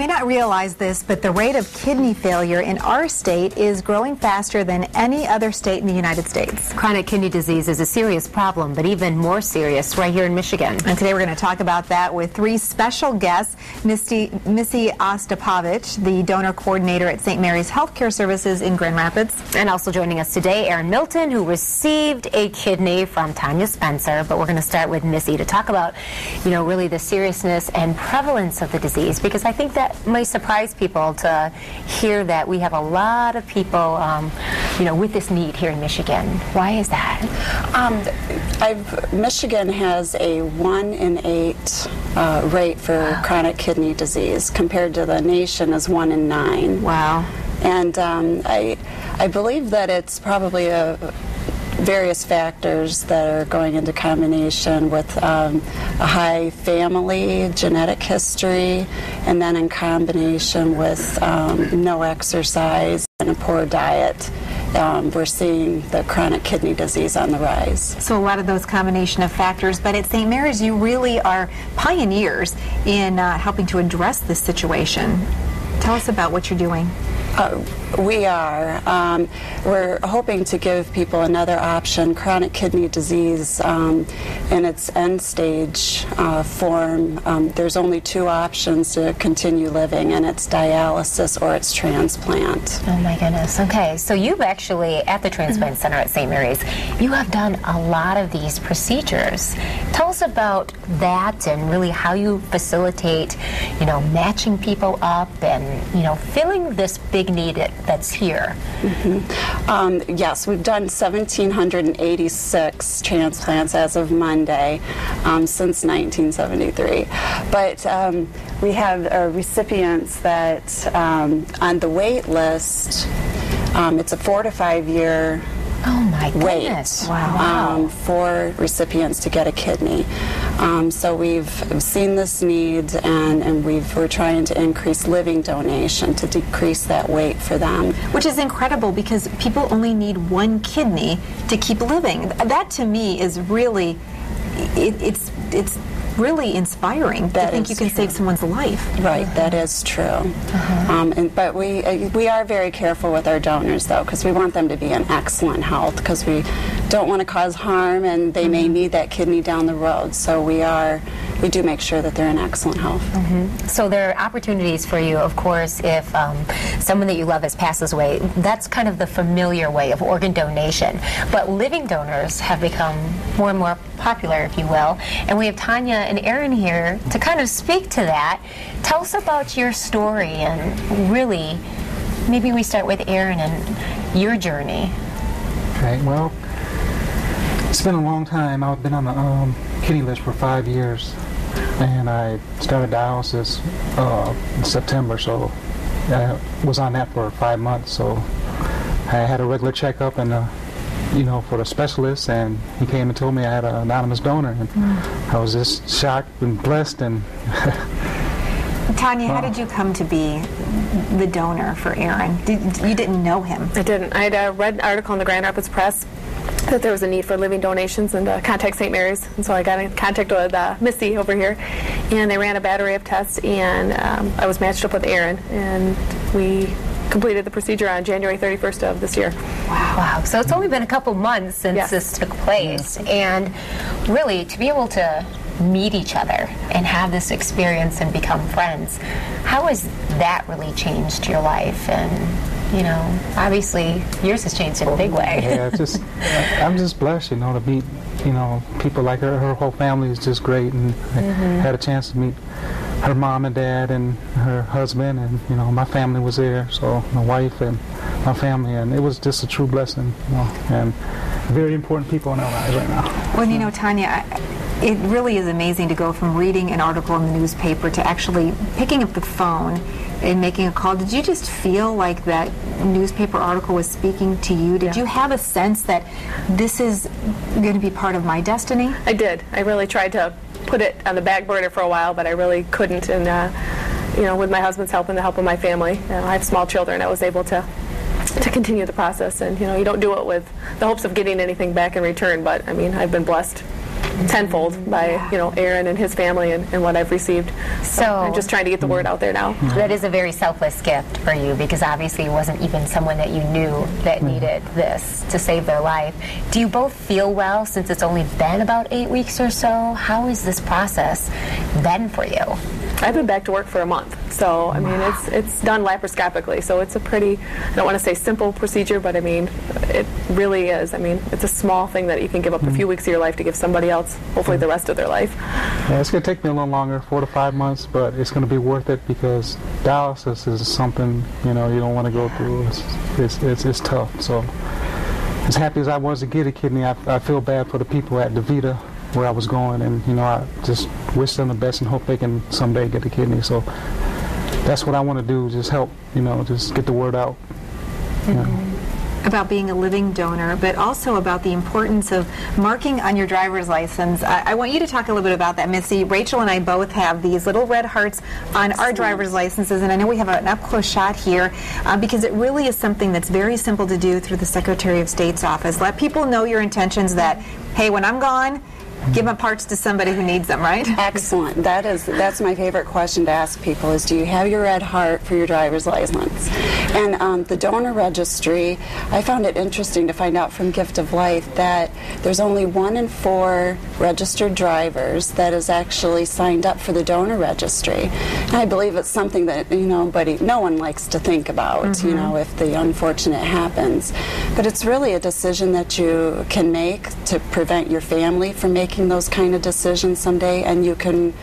may not realize this, but the rate of kidney failure in our state is growing faster than any other state in the United States. Chronic kidney disease is a serious problem, but even more serious right here in Michigan. And today we're going to talk about that with three special guests. Missy Ostapovich, the donor coordinator at St. Mary's Healthcare Services in Grand Rapids. And also joining us today, Aaron Milton, who received a kidney from Tanya Spencer. But we're going to start with Missy to talk about, really the seriousness and prevalence of the disease, because I think that might surprise people to hear that we have a lot of people, with this need here in Michigan. Why is that? Michigan has a 1 in 8 rate for chronic kidney disease, compared to the nation as 1 in 9. Wow. And I believe that it's probably various factors that are going into combination with a high family genetic history, and then in combination with no exercise and a poor diet. We're seeing the chronic kidney disease on the rise. So a lot of those combination of factors, but at St. Mary's you really are pioneers in helping to address this situation. Tell us about what you're doing. We are. We're hoping to give people another option. Chronic kidney disease in its end stage form, there's only 2 options to continue living, and it's dialysis or it's transplant. Oh my goodness. Okay, so you've actually, at the Transplant Center at St. Mary's, you have done a lot of these procedures. Tell us about that and really how you facilitate, matching people up and, filling this big need that's here. Mm-hmm. Yes, we've done 1,786 transplants as of Monday since 1973. But we have recipients that on the wait list, it's a 4 to 5 year wait for recipients to get a kidney. So we've seen this need, and we're trying to increase living donation to decrease that wait for them. Which is incredible, because people only need 1 kidney to keep living. That to me is really, it's really inspiring to think you can save someone's life. Right, that is true. But we are very careful with our donors, though, because we want them to be in excellent health, because we don't want to cause harm, and they may need that kidney down the road. So we do make sure that they're in excellent health. So there are opportunities for you, of course, if someone that you love passes away. That's kind of the familiar way of organ donation. But living donors have become more and more popular, if you will. And we have Tanya and Aaron here to kind of speak to that. Tell us about your story, and really, maybe we start with Aaron and your journey. Okay, well, it's been a long time. I've been on the kidney list for 5 years, and I started dialysis in September, so I was on that for 5 months. So I had a regular checkup and for the specialist, and he came and told me I had an anonymous donor, and I was just shocked and blessed. And Tanya, how did you come to be the donor for Aaron? You didn't know him. I didn't. I had read an article in the Grand Rapids Press that there was a need for living donations, and contact St. Mary's, and so I got in contact with Missy over here, and they ran a battery of tests, and I was matched up with Aaron, and we completed the procedure on January 31st of this year. Wow. So it's only been a couple months since this took place, and really to be able to meet each other and have this experience and become friends, how has that really changed your life? And obviously yours has changed in a big way. Yeah, I'm just blessed, to meet, people like her. Her whole family is just great, and I had a chance to meet her mom and dad and her husband, and my family was there, so my wife and my family, and it was just a true blessing, and very important people in our lives right now. Well, Tanya, it really is amazing to go from reading an article in the newspaper to actually picking up the phone and making a call. Did you just feel like that newspaper article was speaking to you? Did you have a sense that this is going to be part of my destiny? I did. I really tried to put it on the back burner for a while, but I really couldn't. And with my husband's help and the help of my family, I have small children, I was able to continue the process. And you don't do it with the hopes of getting anything back in return, but I've been blessed tenfold by, Aaron and his family and what I've received. So I'm just trying to get the word out there now. That is a very selfless gift for you, because obviously it wasn't even someone that you knew that needed this to save their life. Do you both feel well since it's only been about 8 weeks or so? How has this process been for you? I've been back to work for a month, so I mean it's done laparoscopically, so it's a pretty, I don't want to say simple procedure, but I mean it really is. I mean it's a small thing that you can give up a few weeks of your life to give somebody else hopefully the rest of their life. Yeah, it's going to take me a little longer, 4 to 5 months, but it's going to be worth it because dialysis is something you don't want to go through. It's tough. So as happy as I was to get a kidney, I feel bad for the people at DaVita where I was going, and I just wish them the best and hope they can someday get a kidney. So that's what I want to do, just help, just get the word out. About being a living donor, but also about the importance of marking on your driver's license. I want you to talk a little bit about that, Missy. Rachel and I both have these little red hearts on our driver's licenses, and I know we have an up-close shot here because it really is something that's very simple to do through the Secretary of State's office. Let people know your intentions that, hey, when I'm gone, give my parts to somebody who needs them, right? Excellent. That's my favorite question to ask people is, do you have your red heart for your driver's license? And the donor registry, I found it interesting to find out from Gift of Life that there's only 1 in 4 registered drivers that is actually signed up for the donor registry. And I believe it's something that no one likes to think about, if the unfortunate happens. But it's really a decision that you can make to prevent your family from making those kind of decisions someday, and you can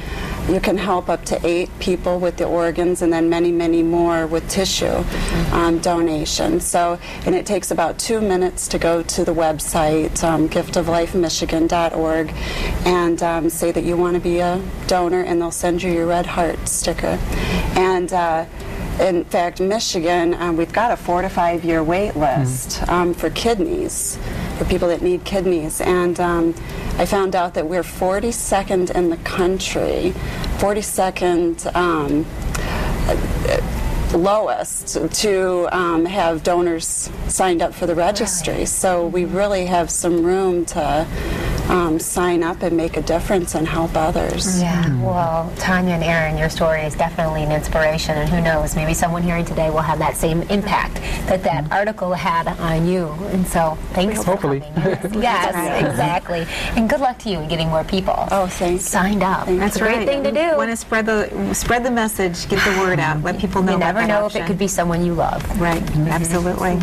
help up to 8 people with the organs, and then many, many more with tissue donation. So, and it takes about 2 minutes to go to the website giftoflifemichigan.org and say that you want to be a donor, and they'll send you your red heart sticker. And in fact, Michigan, we've got a 4 to 5 year wait list for kidneys, for people that need kidneys. And I found out that we're 42nd in the country, 42nd lowest to have donors signed up for the registry. Really? So we really have some room to sign up and make a difference and help others. Yeah, well, Tanya and Aaron, your story is definitely an inspiration, and who knows, maybe someone hearing today will have that same impact that article had on you. And so thanks for coming. Yes, exactly. And good luck to you in getting more people signed up. That's a great thing to do. Want to spread the message, get the word out, let people know. You never about know option. if it could be someone you love. Right, absolutely.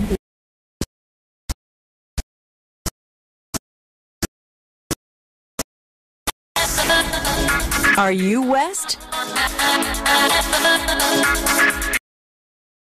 Are you West?